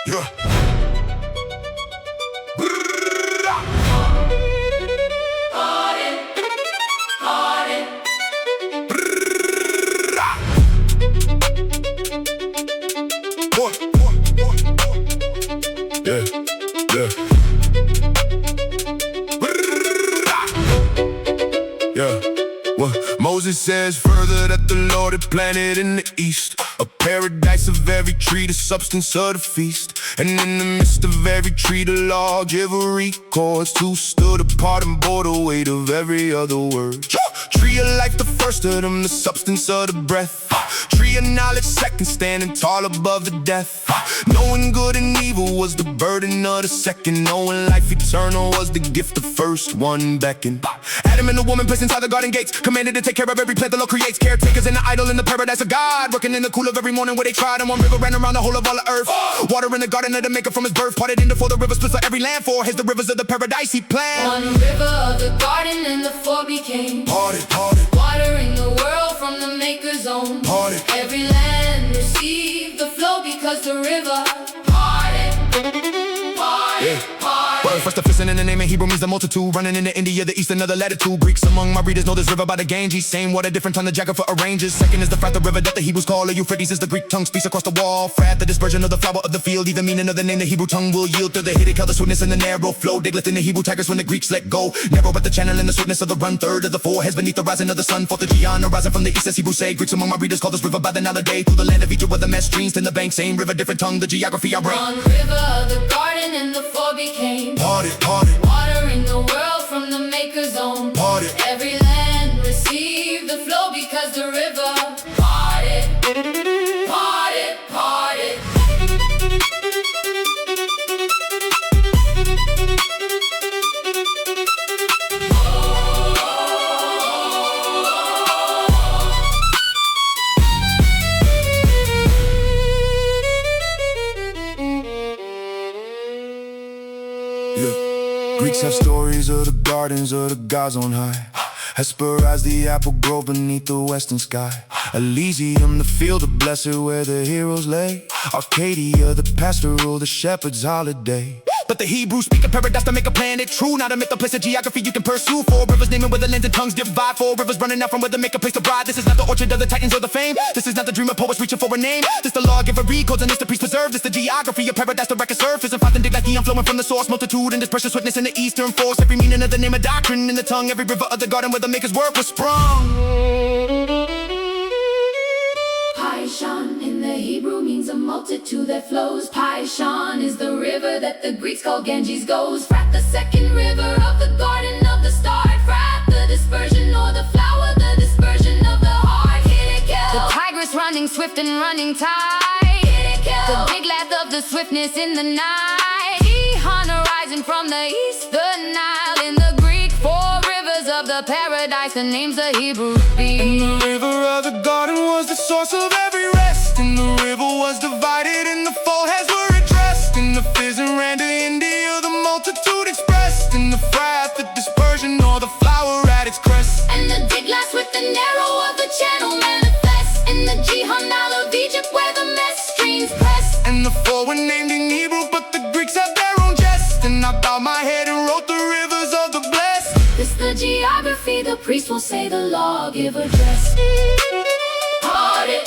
Yeah. Yeah, yeah. Yeah. Well, Moses says further that the Lord had planted in the east a paradise of every tree, the substance of the feast. And in the midst of every tree, the lawgiver chords two stood apart and bore the weight of every other word. Tree of life, the first of them, the substance of the breath. Tree of knowledge, second, standing tall above the death. Knowing good and evil was the burden of the second. Knowing life eternal was the gift the first one beckoned. Adam and the woman placed inside the garden gates, commanded to take care of every plant the Lord creates. Caretakers and the idol in the paradise of God, working in the cool of every morning where they tried. And one river ran around the whole of all the earth. Water in the garden of the maker from his birth, parted into four, the river splits for every land. For his the rivers of the paradise he planned. One river of the garden and the four became parted. Watering the world from the maker's own. Parted. Every land received the flow because the river parted. Yeah. Parted. First, the Phison in the name in Hebrew means the multitude. Running into India, the east, another latitude. Greeks among my readers know this river by the Ganges. Same water, different tongue, the Jacob arranges. Second is the Phrath, the river that the Hebrews call. Euphrates is the Greek tongue, speaks across the wall. Phrath, the dispersion of the flower of the field. Either meaning of the name, the Hebrew tongue will yield to the Hiddekel, the swiftness and the narrow flow. Diglath in the Hebrew Tigris when the Greeks let go. Narrow but the channel and the swiftness of the run. Third of the four heads beneath the rising of the sun. Fourth, the Geon, arising from the east as Hebrews say. Greeks among my readers call this river by the Nile day. Through the land of Egypt where the Mestreans to the bank. Same river, different tongue, the geography I bring. One river, the garden and the four became Parted. Watering the world from the maker's own. Parted. Every land received the flow because the river parted. Yeah. Greeks have stories of the gardens of the gods on high. Hesperides, the apple grove beneath the western sky. Elysium, the field of blessed where the heroes lay. Arcadia, the pastoral, the shepherd's holiday. But the Hebrews speak of paradise to make a planet true. Not a myth, a place of geography you can pursue. Four rivers naming where the lands and tongues divide. Four rivers running out from where they make a place to bride. This is not the orchard of the titans or the fame. This is not the dream of poets reaching for a name. This the lawgiver codes and this the priest preserve. This the geography of paradise the record surface. And Phison, Diglath, flowing from the source. Multitude and dispersion, swiftness in the eastern force. Every meaning of the name of doctrine in the tongue. Every river of the garden where the maker's work was sprung. Phison in the Hebrew means a multitude that flows. Phison is the river that the Greeks call Ganges goes. Phrath, the second river of the garden of the start. Phrath, the dispersion or the flower, the dispersion of the heart. Hiddekel, the Tigris running swift and running tight. Hiddekel, the Diglath of the swiftness in the night. Geon arising from the east, the Nile in the Greek. Four rivers of the paradise, the names the Hebrew speak. And the river of the garden was the source of every rest. And the river was divided and the four heads were addressed. And the Phison ran to India, the multitude expressed. And the Phrath, the dispersion or the flower at its crest. And the Diglath with the narrow of the channel manifests. And the Geon, Nile of Egypt where the Mestreans press. And the four were named in Hebrew, but the Greeks have their own jest. And I bowed my head and wrote the rivers of the blessed. This the geography, the priest will say the lawgiver dressed. Parted.